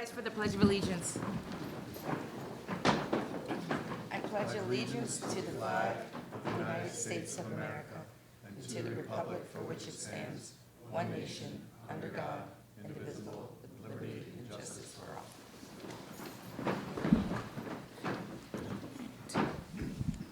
Rise for the Pledge of Allegiance. I pledge allegiance to the flag of the United States of America and to the republic for which it stands, one nation, under God, indivisible, with liberty and justice for all.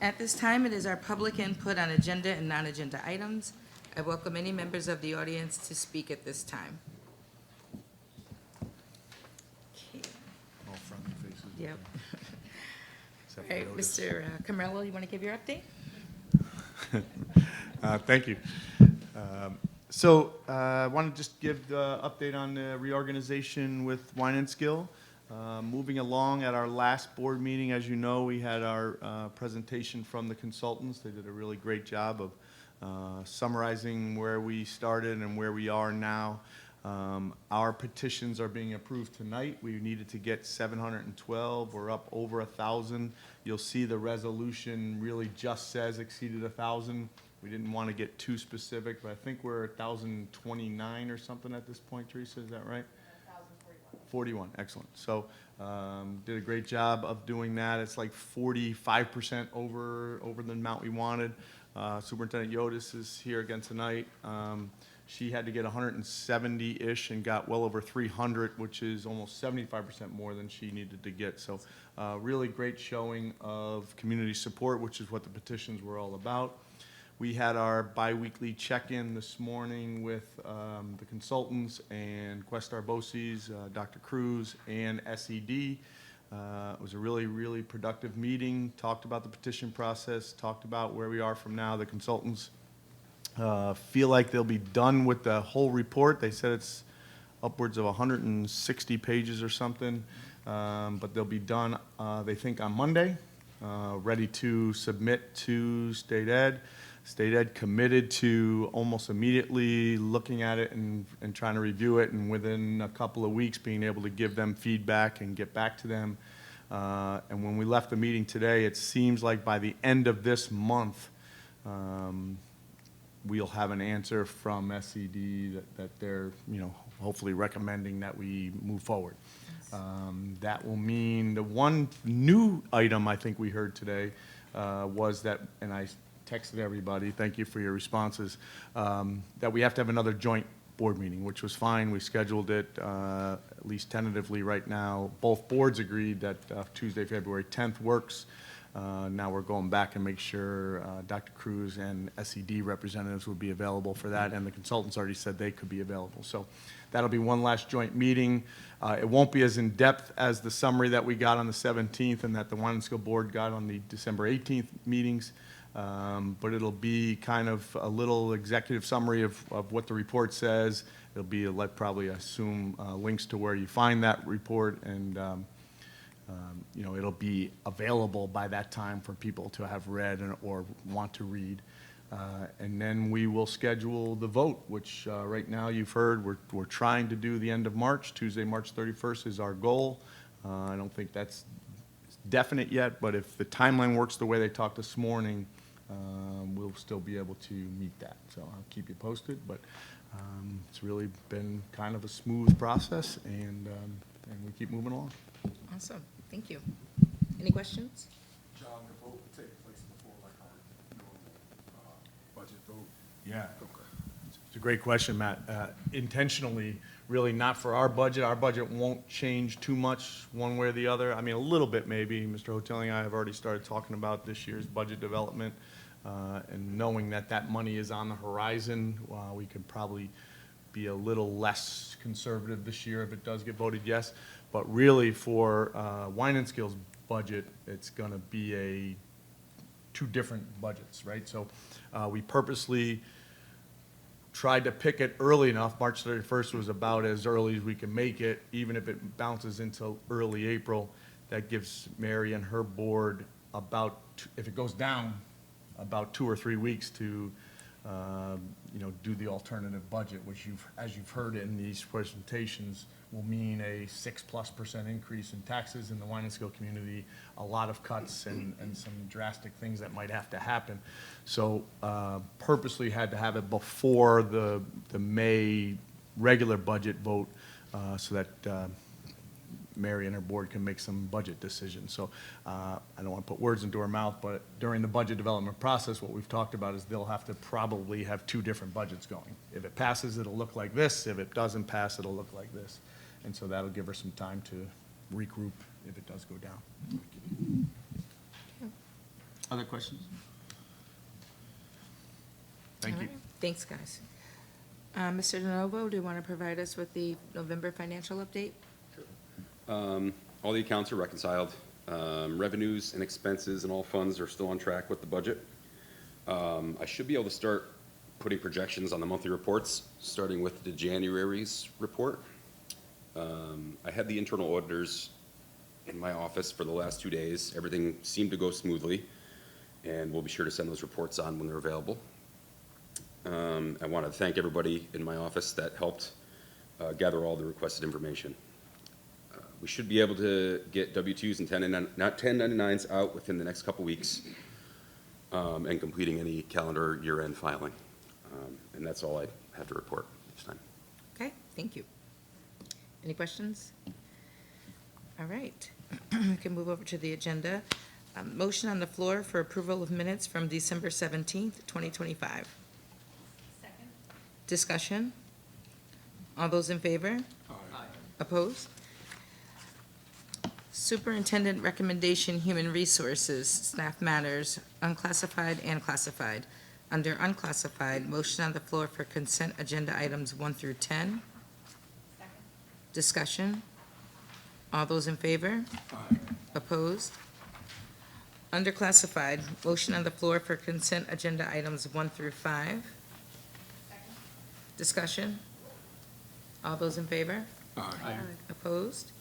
At this time, it is our public input on agenda and non-agenda items. I welcome any members of the audience to speak at this time. Okay. All friendly faces. Yep. Except All right, for Otis. Mr. Camarello, you want to give your update? Thank you. I want to just give the update on the reorganization with Wine and Skill. Moving along, at our last board meeting, as you know, we had our presentation from the consultants. They did a really great job of summarizing where we started and where we are now. Our petitions are being approved tonight. We needed to get 712. We're up over 1,000. You'll see the resolution really just says exceeded 1,000. We didn't want to get too specific, but I think we're 1,029 or something at this point, Teresa, is that right? 41, excellent. So did a great job of doing that. It's like 45% over the amount we wanted. Superintendent Yotis is here again tonight. She had to get 170-ish and got well over 300, which is almost 75% more than she needed to get. So really great showing of community support, which is what the petitions were all about. We had our biweekly check-in this morning with the consultants and Questar BOCES, Dr. Cruz, and SED. It was a really, really productive meeting. Talked about the petition process, talked about where we are from now. The consultants feel like they'll be done with the whole report. They said it's upwards of 160 pages or something, but they'll be done, they think, on Monday, ready to submit to State Ed. State Ed committed to almost immediately looking at it and trying to review it, and within a couple of weeks being able to give them feedback and get back to them. And when we left the meeting today, it seems like by the end of this month, we'll have an answer from SED that they're, hopefully recommending that we move forward. That will mean the one new item I think we heard today was that, and I texted everybody, thank you for your responses, that we have to have another joint board meeting, which was fine. We scheduled it at least tentatively right now. Both boards agreed that Tuesday, February 10th works. Now we're going back and make sure Dr. Cruz and SED representatives would be available for that, and the consultants already said they could be available. So that'll be one last joint meeting. It won't be as in-depth as the summary that we got on the 17th and that the Wine and Skill Board got on the December 18th meetings. But it'll be kind of a little executive summary of what the report says. It'll be, probably assume, links to where you find that report, and it'll be available by that time for people to have read or want to read. And then we will schedule the vote, which right now you've heard we're trying to do the end of March. Tuesday, March 31st is our goal. I don't think that's definite yet, but if the timeline works the way they talked this morning, we'll still be able to meet that. So I'll keep you posted, but it's really been kind of a smooth process, and we keep moving along. Awesome, thank you. Any questions? John, the vote will take place before like our normal budget vote? Yeah. Okay. It's a great question, Matt. Intentionally, really not for our budget. Our budget won't change too much one way or the other. I mean, a little bit maybe. Mr. Hotelling and I have already started talking about this year's budget development, and knowing that money is on the horizon, we could probably be a little less conservative this year if it does get voted yes. But really for Wine and Skill's budget, it's going to be two different budgets, right? So we purposely tried to pick it early enough. March 31st was about as early as we can make it, even if it bounces into early April. That gives Mary and her board about, if it goes down, about 2 or 3 weeks to do the alternative budget, which as you've heard in these presentations, will mean a 6+% increase in taxes in the Wine and Skill community, a lot of cuts and some drastic things that might have to happen. So purposely had to have it before the May regular budget vote so that Mary and her board can make some budget decisions. So I don't want to put words into her mouth, but during the budget development process, what we've talked about is they'll have to probably have two different budgets going. If it passes, it'll look like this. If it doesn't pass, it'll look like this. And so that'll give her some time to regroup if it does go down. Other questions? Thank All you. right. Thanks, guys. Mr. DeNovo, do you want to provide us with the November financial update? All the accounts are reconciled. Revenues and expenses and all funds are still on track with the budget. I should be able to start putting projections on the monthly reports, starting with the January's report. I had the internal auditors in my office for the last 2 days. Everything seemed to go smoothly, and we'll be sure to send those reports on when they're available. I want to thank everybody in my office that helped gather all the requested information. We should be able to get W-2s and 1099s out within the next couple weeks, and completing any calendar year-end filing. And that's all I have to report this time. Okay, thank you. Any questions? All right, we can move over to the agenda. Motion on the floor for approval of minutes from December 17th, 2025. Second? Discussion? All those in favor? Opposed? Superintendent recommendation, human resources, staff matters, unclassified and classified. Under unclassified, motion on the floor for consent agenda items 1 through 10. Second? Discussion? All those in favor? Opposed? Under classified, motion on the floor for consent agenda items 1 through 5. Second? Discussion? All those in favor? Opposed?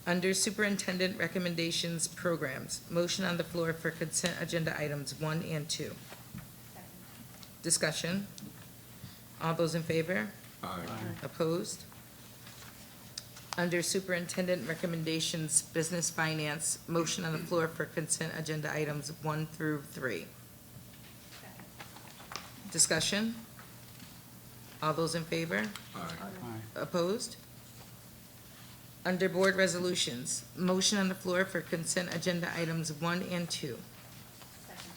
Under superintendent recommendations, programs, motion on the floor for consent agenda items 1 and 2. Second? Discussion? All those in favor? Opposed? Under superintendent recommendations, business finance, motion on the floor for consent agenda items 1 through 3. Second? Discussion? All those in favor? Opposed? Under board resolutions, motion on the floor for consent agenda items 1 and 2. Second?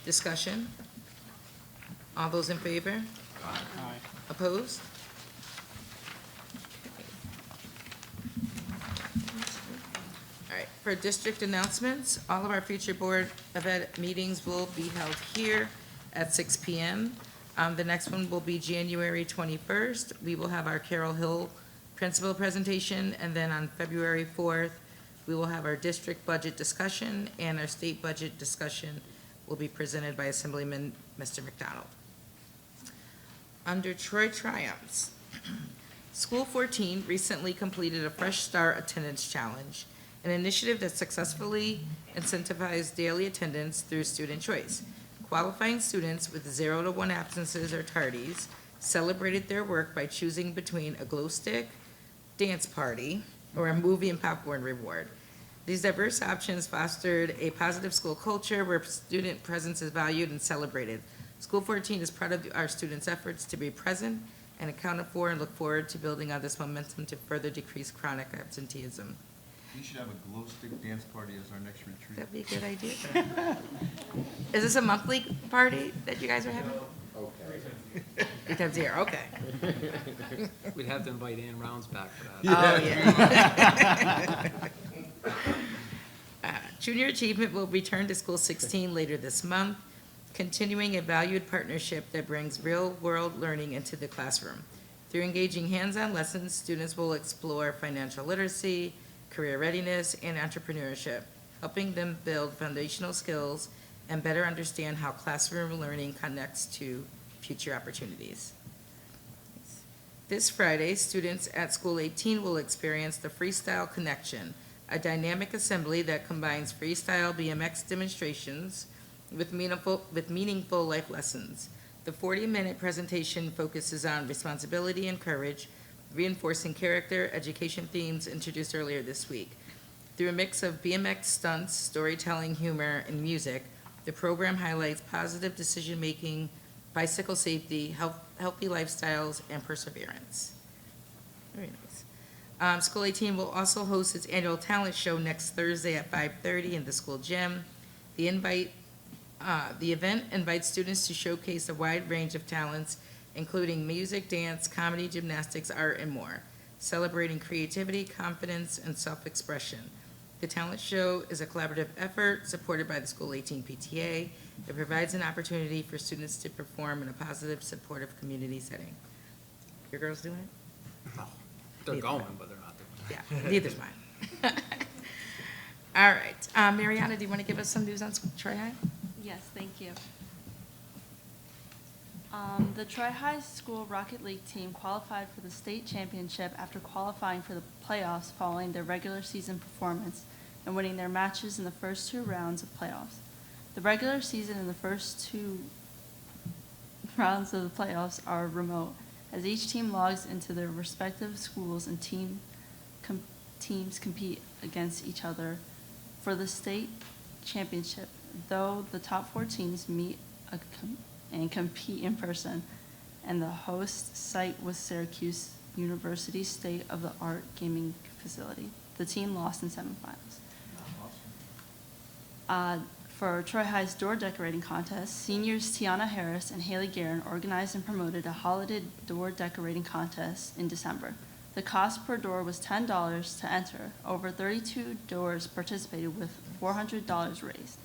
Discussion? All those in favor? Opposed? All right, for district announcements, all of our future Board of Ed meetings will be held here at 6 PM. The next one will be January 21st. We will have our Carroll Hill principal presentation, and then on February 4th, we will have our district budget discussion, and our state budget discussion will be presented by Assemblyman Mr. McDonald. Under Troy Triumphs, School 14 recently completed a Fresh Start Attendance Challenge, an initiative that successfully incentivized daily attendance through student choice. Qualifying students with 0 to 1 absences or tardies celebrated their work by choosing between a glow stick, dance party, or a movie and popcorn reward. These diverse options fostered a positive school culture where student presence is valued and celebrated. School 14 is proud of our students' efforts to be present and accounted for, and look forward to building on this momentum to further decrease chronic absenteeism. We should have a glow stick dance party as our next retreat. That'd be a good idea. Is this a monthly party that you guys are having? Okay. 3 times a year, okay. We'd have to invite Ann Rounds back for that. Oh, yeah. Junior Achievement will return to School 16 later this month, continuing a valued partnership that brings real-world learning into the classroom. Through engaging hands-on lessons, students will explore financial literacy, career readiness, and entrepreneurship, helping them build foundational skills and better understand how classroom learning connects to future opportunities. This Friday, students at School 18 will experience the Freestyle Connection, a dynamic assembly that combines freestyle BMX demonstrations with meaningful life lessons. The 40-minute presentation focuses on responsibility and courage, reinforcing character education themes introduced earlier this week. Through a mix of BMX stunts, storytelling, humor, and music, the program highlights positive decision-making, bicycle safety, healthy lifestyles, and perseverance. Very nice. School 18 will also host its annual talent show next Thursday at 5:30 in the school gym. The event invites students to showcase a wide range of talents, including music, dance, comedy, gymnastics, art, and more, celebrating creativity, confidence, and self-expression. The talent show is a collaborative effort supported by the School 18 PTA. It provides an opportunity for students to perform in a positive, supportive community setting. Your girls doing it? They're going, but they're not doing it. Yeah, neither's mine. All right, Mariana, do you want to give us some news on Troy High? Yes, thank you. The Troy High School Rocket League team qualified for the state championship after qualifying for the playoffs following their regular season performance and winning their matches in the first 2 rounds of playoffs. The regular season and the first 2 rounds of the playoffs are remote, as each team logs into their respective schools and teams compete against each other for the state championship, though the top 4 teams meet and compete in person, and the host site was Syracuse University's state-of-the-art gaming facility. The team lost in semifinals. For Troy High's door decorating contest, seniors Tiana Harris and Haley Guerin organized and promoted a holiday door decorating contest in December. The cost per door was $10 to enter. Over 32 doors participated with $400 raised.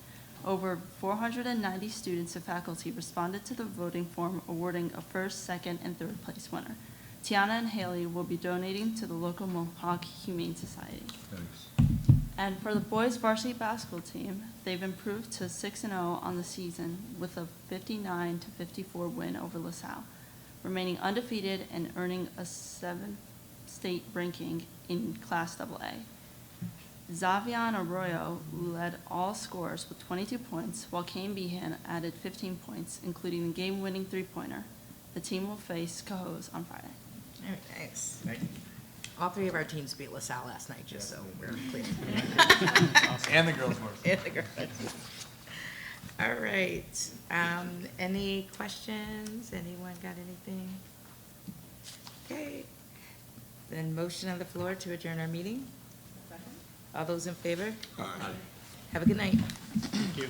Over 490 students and faculty responded to the voting form, awarding a first, second, and third place winner. Tiana and Haley will be donating to the local Mohawk Humane Society. And for the boys varsity basketball team, they've improved to 6-0 on the season with a 59-54 win over LaSalle, remaining undefeated and earning a 7th state ranking in Class AA. Xavian Arroyo led all scorers with 22 points, while Kane Behan added 15 points, including the game-winning three-pointer. The team will face Cohoes on Friday. Very nice. All 3 of our teams beat LaSalle last night, just so we're clear. And the girls' worst. And the girls. All right, any questions? Anyone got anything? Okay, then motion on the floor to adjourn our meeting. All those in favor? Have a good night. Thank you.